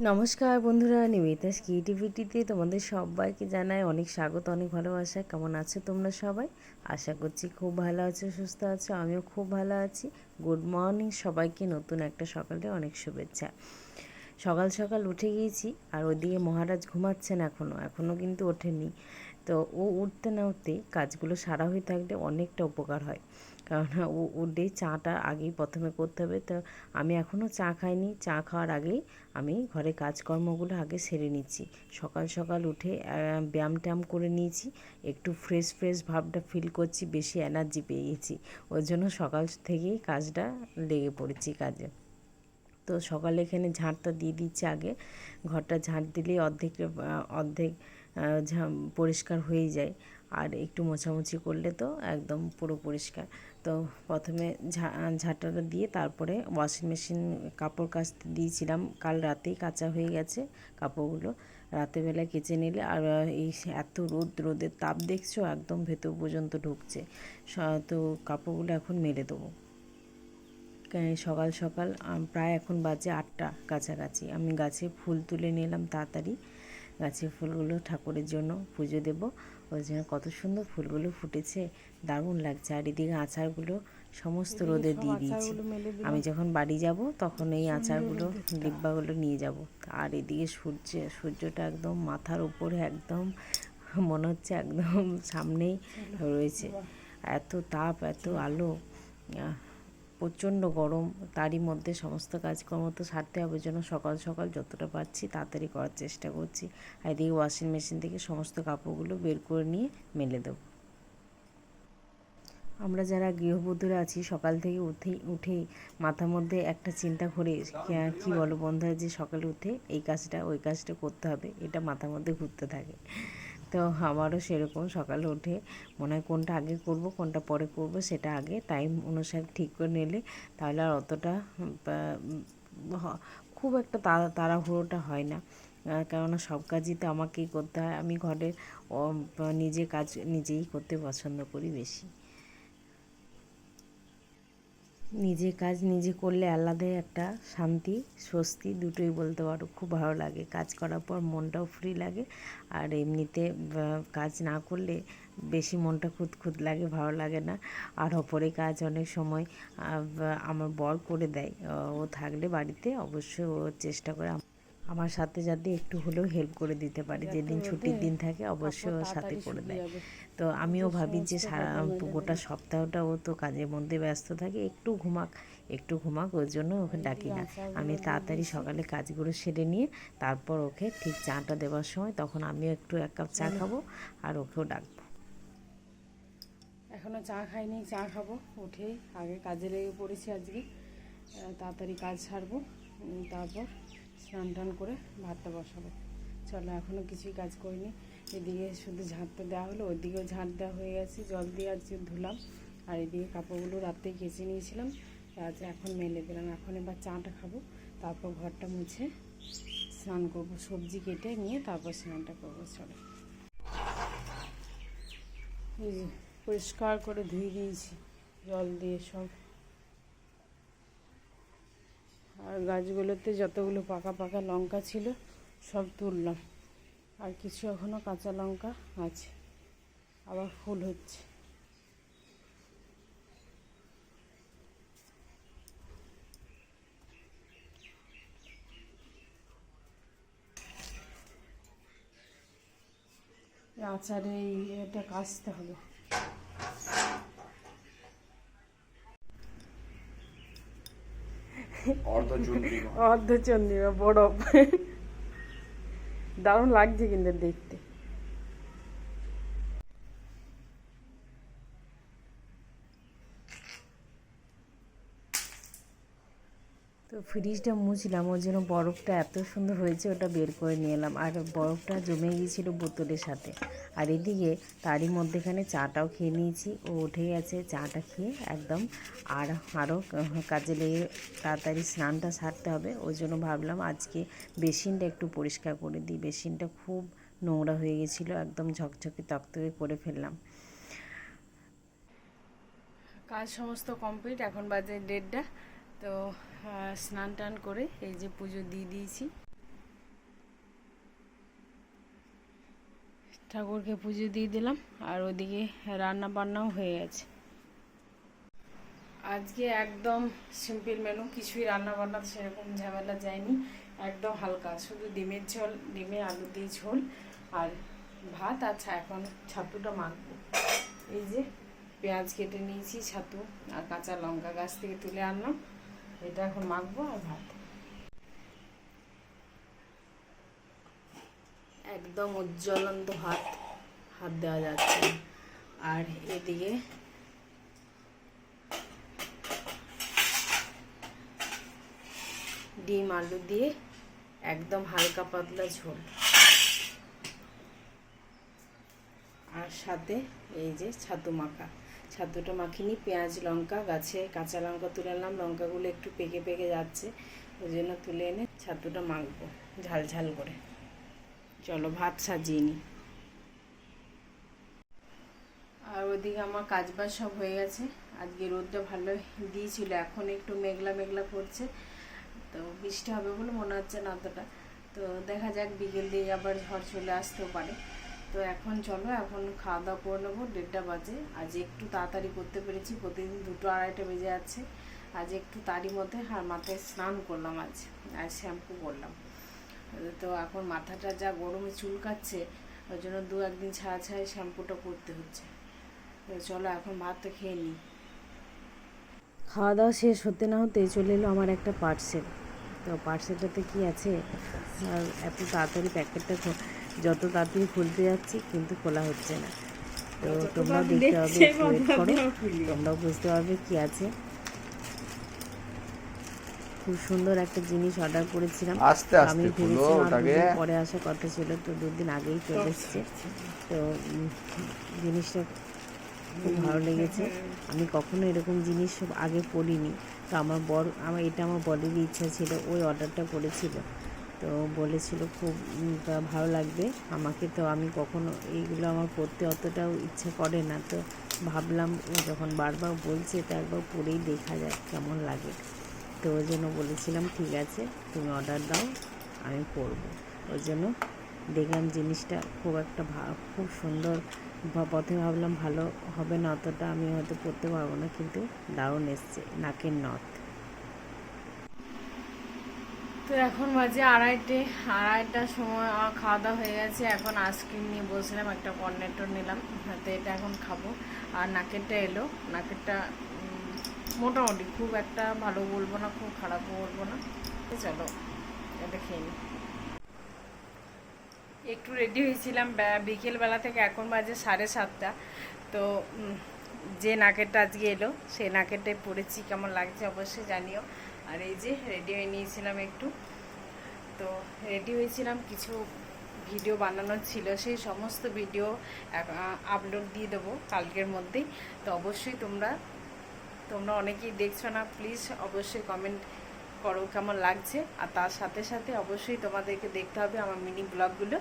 নমস্কার বন্ধুরা, নিবেদিতাস ক্রিয়েটিভিটিতে তোমাদের সবাইকে জানাই অনেক স্বাগত, অনেক ভালোবাসা। কেমন আছো তোমরা সবাই? আশা করছি খুব ভালো আছো, সুস্থ আছো। আমিও খুব ভালো আছি। গুড মর্নিং সবাইকে, নতুন একটা সকালে অনেক শুভেচ্ছা। সকাল সকাল উঠে গিয়েছি, আর ওইদিকে মহারাজ ঘুমাচ্ছেন এখনও কিন্তু ওঠেনি। তো ও উঠতে না উঠতেই কাজগুলো সারা হয়ে থাকলে অনেকটা উপকার হয়, কারণ ও উঠে চাটা আগেই প্রথমে করতে হবে। তো আমি এখনও চা খাইনি, চা খাওয়ার আগেই আমি ঘরে কাজকর্মগুলো আগে সেরে নিচ্ছি। সকাল সকাল উঠে ব্যায়াম ট্যায়াম করে নিয়েছি, একটু ফ্রেশ ফ্রেশ ভাবটা ফিল করছি, বেশি এনার্জি পেয়ে গেছি। ওর জন্য সকাল থেকেই কাজটা লেগে পড়েছি কাজে। তো সকালে এখানে ঝাঁটটা দিয়ে দিচ্ছে আগে। ঘরটা ঝাঁট দিলেই অর্ধেক অর্ধেক পরিষ্কার হয়ে যায়, আর একটু মোছামুছি করলে তো একদম পুরো পরিষ্কার। তো প্রথমে ঝাঁটাটা দিয়ে তারপরে ওয়াশিং মেশিন কাপড় কাচতে দিয়েছিলাম। কাল রাতেই কাচা হয়ে গেছে কাপড়গুলো, রাতেরবেলায় কেচে নিলে। আর এই এত রোদের তাপ দেখছো, একদম ভেতর পর্যন্ত ঢুকছে। তো কাপড়গুলো এখন মেলে দেবো। সকাল সকাল প্রায় এখন বাজে 8টা কাছাকাছি। আমি গাছে ফুল তুলে নিলাম তাড়াতাড়ি। গাছের ফুলগুলো ঠাকুরের জন্য পুজো দেব, ওই জন্য কত সুন্দর ফুলগুলো ফুটেছে, দারুণ লাগছে। আর এদিকে আচারগুলো সমস্ত রোদে দিয়ে দিয়েছি। আমি যখন বাড়ি যাব তখন এই আচারগুলো ডিব্বাগুলো নিয়ে যাব। আর এদিকে সূর্যটা একদম মাথার উপরে, একদম মনে হচ্ছে একদম সামনেই রয়েছে। এত তাপ, এত আলো, প্রচণ্ড গরম। তারই মধ্যে সমস্ত কাজকর্ম তো সারতে হবে, জন্য সকাল সকাল যতটা পারছি তাড়াতাড়ি করার চেষ্টা করছি। আর এদিকে ওয়াশিং মেশিন থেকে সমস্ত কাপড়গুলো বের করে নিয়ে মেলে দেবো। আমরা যারা গৃহবধূরা আছি, সকাল থেকে উঠেই মাথার মধ্যে একটা চিন্তা ঘুরে, কী বলো বন্ধুরা, যে সকালে উঠে এই কাজটা ওই কাজটা করতে হবে, এটা মাথার মধ্যে ঘুরতে থাকে। তো আমারও সেরকম, সকালে উঠে মনে হয় কোনটা আগে করব কোনটা পরে করব, সেটা আগে টাইম অনুসারে ঠিক করে নিলে তাহলে আর অতটা খুব একটা তাড়াহুড়োটা হয় না। কেননা সব কাজই তো আমাকেই করতে হয়। আমি ঘরের নিজে কাজ নিজেই করতে পছন্দ করি বেশি। নিজে কাজ নিজে করলে আলাদাই একটা শান্তি, স্বস্তি দুটোই বলতে পারো। খুব ভালো লাগে কাজ করার পর, মনটাও ফ্রি লাগে। আর এমনিতে কাজ না করলে বেশি মনটা খুঁতখুত লাগে, ভালো লাগে না। আর ওপরে কাজ অনেক সময় আমার বর করে দেয়। ও থাকলে বাড়িতে অবশ্যই ও চেষ্টা করে আমার সাথে যাতে একটু হলেও হেল্প করে দিতে পারে। যেদিন ছুটির দিন থাকে অবশ্যই ওর সাথে করে দেয়। তো আমিও ভাবি যে সারা গোটা সপ্তাহটা ও তো কাজের মধ্যে ব্যস্ত থাকে, একটু ঘুমাক, ওই জন্য ওকে ডাকি না। আমি তাড়াতাড়ি সকালে কাজগুলো সেরে নিয়ে তারপর ওকে ঠিক চাটা দেওয়ার সময় তখন আমিও একটু 1 কাপ চা খাবো, আর ওকেও ডাকবো। এখনও চা খাইনি, চা খাবো উঠেই। আগে কাজে লেগে পড়েছি আজকে, তাড়াতাড়ি কাজ সারবো, তারপর স্নান টান করে ভাতটা বসাবো। চলো, এখনও কিছুই কাজ করিনি। এদিকে শুধু ঝাঁটটা দেওয়া হলো, ওইদিকেও ঝাঁট দেওয়া হয়ে গেছে, জল দিয়ে আজকে ধুলাম। আর এদিকে কাপড়গুলো রাত্রেই কেচে নিয়েছিলাম, আজ এখন মেলে দিলাম। এখন এবার চাটা খাবো, তারপর ঘরটা মুছে স্নান করবো, সবজি কেটে নিয়ে তারপর স্নানটা করবো। চলো, এই যে পরিষ্কার করে ধুয়ে দিয়েছি জল দিয়ে সব। আর গাছগুলোতে যতগুলো পাকা পাকা লঙ্কা ছিল সব তুললাম, আর কিছু এখনও কাঁচা লঙ্কা আছে, আবার ফুল হচ্ছে। আচারে এটা কাচতে হবে। অর্ধচন্দ্রিমা বরফ, দারুণ লাগছে কিন্তু দেখতে। তো ফ্রিজটা মুছলাম, ওর জন্য বরফটা এত সুন্দর হয়েছে, ওটা বের করে নিয়ে এলাম। আর বরফটা জমে গিয়েছিলো বোতলের সাথে। আর এদিকে তারই মধ্যেখানে চাটাও খেয়ে নিয়েছি, ও উঠে গেছে, চাটা খেয়ে একদম আরও কাজে লেগে তাড়াতাড়ি স্নানটা সারতে হবে। ওই জন্য ভাবলাম আজকে বেসিনটা একটু পরিষ্কার করে দিই। বেসিনটা খুব নোংরা হয়ে গেছিলো, একদম ঝকঝকে তকতকে করে ফেললাম। কাজ সমস্ত কমপ্লিট, এখন বাজে 1:30। তো স্নান টান করে এই যে পুজো দিয়ে দিয়েছি। ঠাকুরকে পুজো দিয়ে দিলাম, আর ওদিকে রান্না বান্নাও হয়ে গেছে। আজকে একদম সিম্পল মেনু, কিছুই রান্না বান্না সেরকম ঝামেলা যায়নি, একদম হালকা, শুধু ডিমের ঝোল, ডিমে আলু দিয়ে ঝোল আর ভাত। আচ্ছা, এখন ছাতুটা মাখবো। এই যে পেঁয়াজ কেটে নিয়েছি, ছাতু আর কাঁচা লঙ্কা গাছ থেকে তুলে আনলাম, এটা এখন মাখবো আর ভাত। একদম উজ্জ্বলন্ত ভাত, হাত দেওয়া যাচ্ছে না। আর এদিকে ডিম আলু দিয়ে একদম হালকা পাতলা ঝোল, আর সাথে এই যে ছাতু মাখা। ছাতুটা মাখিনি, পেঁয়াজ লঙ্কা গাছে কাঁচা লঙ্কা তুলে আনলাম, লঙ্কাগুলো একটু পেকে পেকে যাচ্ছে, ওই জন্য তুলে এনে ছাতুটা মাখবো ঝাল ঝাল করে। চলো ভাত সাজিয়ে নিই। আর ওইদিকে আমার কাজবাজ সব হয়ে গেছে। আজকে রোদটা ভালো দিয়েছিল, এখন একটু মেঘলা মেঘলা করছে, তো বৃষ্টি হবে বলে মনে হচ্ছে না অতটা। তো দেখা যাক, বিকেল দিয়ে আবার ঝড় চলে আসতেও পারে। তো এখন চলো, এখন খাওয়া দাওয়া করে নেবো, 1:30 বাজে। আজ একটু তাড়াতাড়ি করতে পেরেছি, প্রতিদিন 2টো 2:30 বেজে যাচ্ছে। আজ একটু তাড়ি মধ্যে, আর মাথায় স্নান করলাম আজ শ্যাম্পু করলাম। তো এখন মাথাটা যা গরমে চুলকাচ্ছে, ওই জন্য 2-1 দিন ছাড়া ছাড়া শ্যাম্পুটা করতে হচ্ছে। তো চলো এখন ভাতটা খেয়ে নিই। খাওয়া দাওয়া শেষ হতে না হতে চলে এলো আমার একটা পার্সেল। তো পার্সেলটাতে কি আছে, আর এত তাড়াতাড়ি প্যাকেটটা যত তাড়াতাড়ি খুলতে যাচ্ছি কিন্তু খোলা হচ্ছে না। তো তোমরাও দেখতে হবে, একটু ওয়েট করো, তোমরাও বুঝতে পারবে কি আছে। খুব সুন্দর একটা জিনিস অর্ডার করেছিলাম, আমি ভেবেছিলাম 2 দিন পরে আসার কথা ছিল, তো 2 দিন আগেই চলে এসছে। তো জিনিসটা খুব ভালো লেগেছে। আমি কখনো এরকম জিনিস আগে পড়িনি। তো এটা আমার বরেরই ইচ্ছা ছিল, ওই অর্ডারটা করেছিল। তো বলেছিল খুব ভালো লাগবে আমাকে। তো আমি কখনো এইগুলো আমার পড়তে অতটাও ইচ্ছে করে না, তো ভাবলাম ও যখন বারবার বলছে তো একবার পরেই দেখা যাক কেমন লাগে। তো ওই জন্য বলেছিলাম ঠিক আছে তুমি অর্ডার দাও, আমি পরবো। ওই জন্য দেখলাম জিনিসটা খুব সুন্দর। প্রথমে ভাবলাম ভালো হবে না অতটা, আমি হয়তো পরতে পারবো না, কিন্তু দারুণ এসছে, নাকের নথ। তো এখন বাজে 2:30টার সময় আমার খাওয়া দাওয়া হয়ে গেছে। এখন আইসক্রিম নিয়ে বসলাম, একটা কর্নেটো নিলাম হাতে, এটা এখন খাবো। আর নাকেরটা এলো, নাকেরটা মোটামুটি, খুব একটা ভালো বলবো না, খুব খারাপও বলবো না। চলো এটা খেয়ে নিই। একটু রেডি হয়েছিলাম বিকেলবেলা থেকে, এখন বাজে 7:30। তো যে নাকেরটা আজকে এলো সেই নাকেরটাই পরেছি, কেমন লাগছে অবশ্যই জানিও। আর এই যে রেডি হয়ে নিয়েছিলাম একটু, তো রেডি হয়েছিলাম, কিছু ভিডিও বানানোর ছিল, সেই সমস্ত ভিডিও আপলোড দিয়ে দেবো কালকের মধ্যেই। তো অবশ্যই তোমরা অনেকেই দেখছো না, প্লিজ অবশ্যই কমেন্ট করো কেমন লাগছে। আর তার সাথে সাথে অবশ্যই তোমাদেরকে দেখতে হবে আমার মিনি ব্লগগুলো,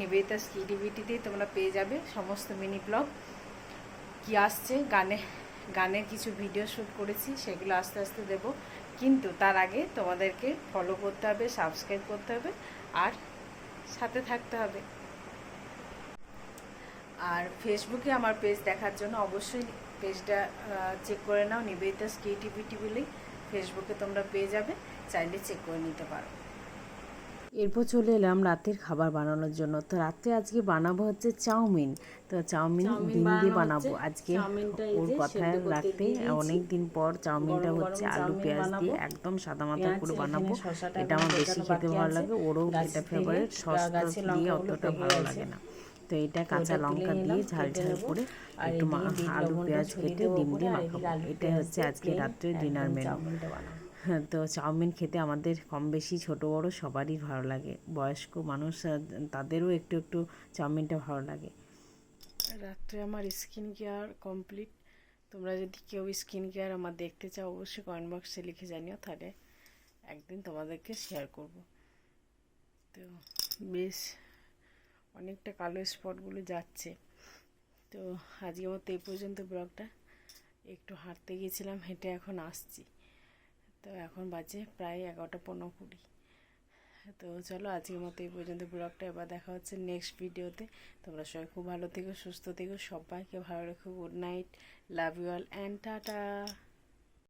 নিবেদিতা ক্রিয়েটিভিটিতেই তোমরা পেয়ে যাবে সমস্ত মিনি ব্লগ। কি আসছে, গানের কিছু ভিডিও শ্যুট করেছি, সেগুলো আস্তে আস্তে দেবো। কিন্তু তার আগে তোমাদেরকে ফলো করতে হবে, সাবস্ক্রাইব করতে হবে, আর সাথে থাকতে হবে। আর ফেসবুকে আমার পেজ দেখার জন্য অবশ্যই পেজটা চেক করে নাও, নিবেদিতা ক্রিয়েটিভিটি বলেই ফেসবুকে তোমরা পেয়ে যাবে, চাইলে চেক করে নিতে পারো। এরপর চলে এলাম রাতের খাবার বানানোর জন্য। তো রাত্রে আজকে বানাবো হচ্ছে চাউমিন। তো চাউমিন ডিম দিয়ে বানাবো আজকে। ওর কথায় রাখতে অনেক দিন পর চাউমিনটা হচ্ছে আলু পেঁয়াজ দিয়ে একদম সাদা মাথা করে বানাবো। এটা আমার বেশি খেতে ভালো লাগে, ওরও এটা ফেভারিট। সস দিয়ে অতটা ভালো লাগে না। তো এটা কাঁচা লঙ্কা দিয়ে ঝাল ঝাল করে একটু আলু পেঁয়াজ কেটে ডিম দিয়ে মাখাবো। এটাই হচ্ছে আজকে রাত্রে ডিনার মেনু। হ্যাঁ, তো চাউমিন খেতে আমাদের কম বেশি ছোটো বড়ো সবারই ভালো লাগে, বয়স্ক মানুষ তাদেরও একটু একটু চাউমিনটা ভালো লাগে। রাত্রে আমার স্কিন কেয়ার কমপ্লিট। তোমরা যদি কেউ স্কিন কেয়ার আমার দেখতে চাও অবশ্যই কমেন্ট বক্সে লিখে জানিও, তাহলে একদিন তোমাদেরকে শেয়ার করব। তো বেশ অনেকটা কালো স্পটগুলো যাচ্ছে। তো আজকে মতো এই পর্যন্ত ব্লগটা। একটু হাঁটতে গিয়েছিলাম, হেঁটে এখন আসছি। তো এখন বাজে প্রায় 11:15-20। তো চলো আজকের মতো এই পর্যন্ত ব্লগটা, এবার দেখা হচ্ছে নেক্সট ভিডিওতে। তোমরা সবাই খুব ভালো থেকো, সুস্থ থেকো, সবাইকে ভালো রেখো। Good night, love you all and tata.